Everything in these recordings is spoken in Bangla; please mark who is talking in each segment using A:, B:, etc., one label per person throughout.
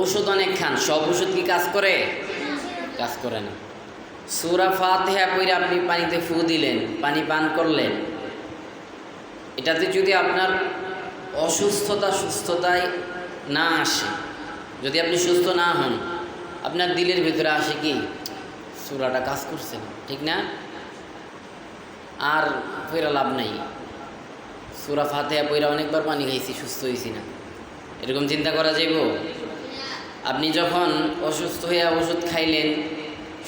A: ওষুধ অনেক খান, সব ওষুধ কি কাজ করে? কাজ করে না। সূরা ফাতিহা পড়ে আপনি পানিতে ফু দিলেন, পানি পান করলেন, এটাতে যদি আপনার সুস্থতায় না আসে, যদি আপনি সুস্থ না হন, আপনার দিলের ভিতরে আসে কি সূরাটা কাজ করছে না, ঠিক না? আর পইরা লাভ নাই। সূরা ফাতিহা পইরা অনেকবার পানি খাইছি, সুস্থ হয়েছি না, এরকম চিন্তা করা যাইব? আপনি যখন অসুস্থ হইয়া ওষুধ খাইলেন,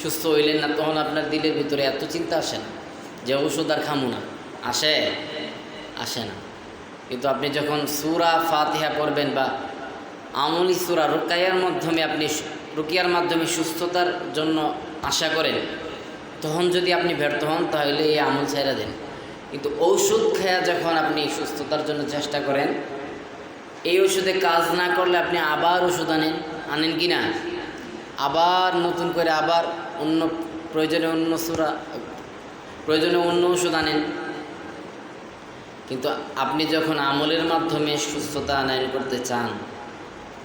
A: সুস্থ হইলেন না, তখন আপনার দিলের ভিতরে এত চিন্তা আসে না যে ওষুধ আর খামু না, আসে না। কিন্তু আপনি যখন সূরা ফাতিহা পড়বেন বা আমলি সূরা রুকিয়ার মাধ্যমে সুস্থতার জন্য আশা করেন, তখন যদি আপনি ব্যর্থ হন তাহলে এই আমল ছেড়ে দেন। কিন্তু ঔষধ খায়া যখন আপনি সুস্থতার জন্য চেষ্টা করেন, এই ওষুধে কাজ না করলে আপনি আবার ওষুধ আনেন কি না? আবার নতুন করে আবার প্রয়োজনে অন্য ওষুধ আনেন। কিন্তু আপনি যখন আমলের মাধ্যমে সুস্থতা আনয়ন করতে চান,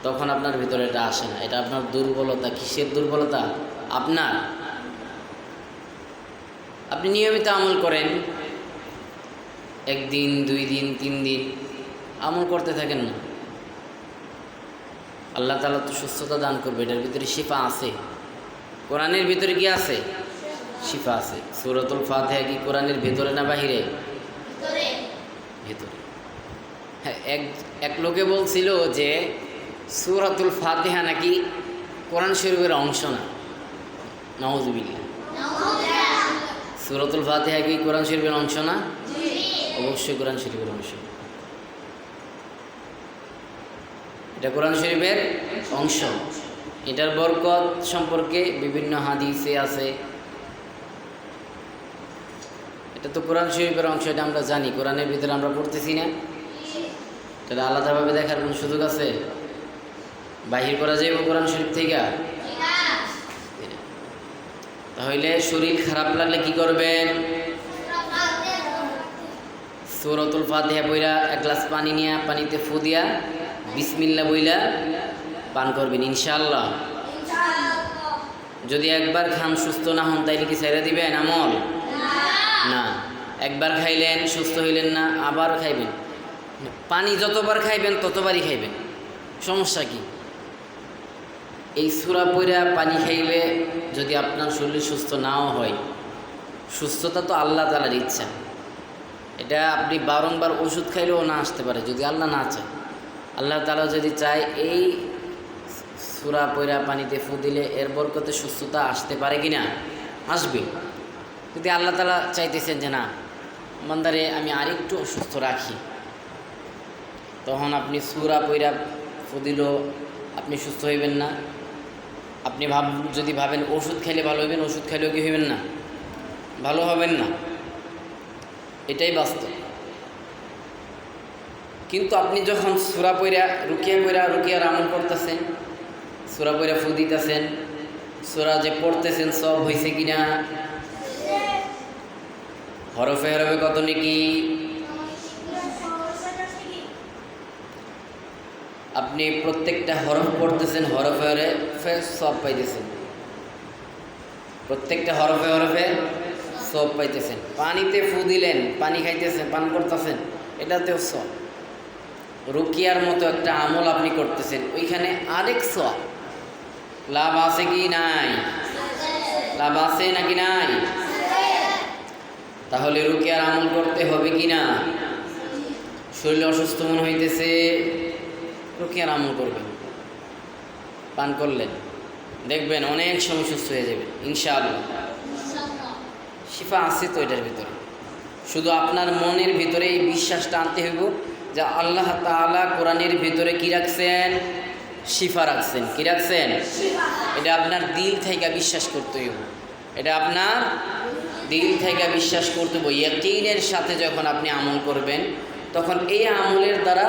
A: তখন আপনার ভিতরে এটা আসে না। এটা আপনার দুর্বলতা। কিসের দুর্বলতা? আপনি নিয়মিত আমল করেন, 1 দিন 2 দিন 3 দিন আমল করতে থাকেন না, আল্লাহ তাআলা তো সুস্থতা দান করবে। এটার ভিতরে শিফা আছে। কোরআনের ভিতরে কি আছে? শিফা আছে। সূরাতুল ফাতিহা কি কোরআনের ভিতরে না বাহিরে? ভিতরে। হ্যাঁ, এক লোকে বলছিল যে সূরাতুল ফাতিহা নাকি কোরআন শরীফের অংশ না। নাউযুবিল্লাহ। সূরাতুল ফাতিহা কি কোরআন শরীফের অংশ না? অবশ্যই কোরআন শরীফের অংশ। এটা কোরআন শরীফের অংশ। এটার বরকত সম্পর্কে বিভিন্ন হাদিসে আছে। এটা তো কোরআন শরীফের অংশ, এটা আমরা জানি। কোরআনের ভিতরে আমরা পড়তেছি না, এটা আলাদাভাবে দেখার কোনো সুযোগ আছে? বাহির করা যাবে কোরআন শরীফ থেকে? তাহলে শরীর খারাপ লাগলে কি করবেন? সূরাতুল ফাতিহা পড়া 1 গ্লাস পানি নিয়ে পানিতে ফু দিয়া বিসমিল্লাহ বইলা পান করবেন ইনশাআল্লাহ। যদি একবার খান সুস্থ না হন তাইলে কি ছেড়ে দিবেন আমল? না। একবার খাইলেন, সুস্থ হইলেন না, আবার খাইবেন। পানি যতবার খাইবেন ততবারই খাইবেন, সমস্যা কি? এই সূরা পড়া পানি খাইলে যদি আপনার শরীর সুস্থ নাও হয়, সুস্থতা তো আল্লাহ তাআলার ইচ্ছা। এটা আপনি বারংবার ওষুধ খাইলেও না আসতে পারে যদি আল্লাহ না চায়। আল্লাহ তাআলা যদি চায়, এই সূরা পড়া পানিতে ফু দিলে এর বরকতে সুস্থতা আসতে পারে কি না? আসবে। যদি আল্লাহ তাআলা চাইতেছেন যে না, বান্দারে আমি আরেকটু অসুস্থ রাখি, তখন আপনি সূরা পড়া ফু দিলেও আপনি সুস্থ হইবেন না। আপনি যদি ভাবেন ওষুধ খাইলে ভালো হইবেন, ওষুধ খাইলেও কি হইবেন না? ভালো হবেন না। এটাই বাস্তব। কিন্তু আপনি যখন সূরা পড়া রুকিয়ার আমল করতেছেন, সূরা পড়া ফু দিতেছেন, সূরা যে পড়তেছেন সব হয়েছে কিনা? হরফে হরফে কত নেকি? আপনি প্রত্যেকটা হরফ পড়তেছেন, হরফে হরফে সব পাইতেছেন। প্রত্যেকটা হরফে হরফে সব পাইতেছেন। পানিতে ফু দিলেন, পানি খাইতেছেন, পান করতেছেন, এটাতেও সব। রুকিয়ার মতো একটা আমল আপনি করতেছেন, ওইখানে আরেক সব। লাভ আছে কি নাই? লাভ আছে নাকি নাই? তাহলে রুকিয়ার আমল করতে হবে কি না? শরীর অসুস্থ মনে হইতেছে, রুকিয়ার আমল করবেন, পান করলেন, দেখবেন অনেক সময় সুস্থ হয়ে যাবে ইনশাআল্লাহ। শিফা আছে তো এটার ভিতরে। শুধু আপনার মনের ভিতরে এই বিশ্বাসটা আনতে হইব যে আল্লাহ তাআলা কোরআনের ভিতরে কি রাখছেন? শিফা রাখছেন। কি রাখছেন? এটা আপনার দিল থেকে বিশ্বাস করতে হইব। এটা আপনার দিল থেকে বিশ্বাস করতে হইব। ইয়াকিনের সাথে যখন আপনি আমল করবেন, তখন এই আমলের দ্বারা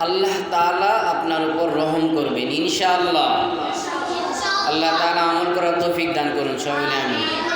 A: আল্লাহ তাআলা আপনার উপর রহম করবেন ইনশাআল্লাহ। আল্লাহ তাআলা আমল করার তৌফিক দান করুন সবাই। আমিন।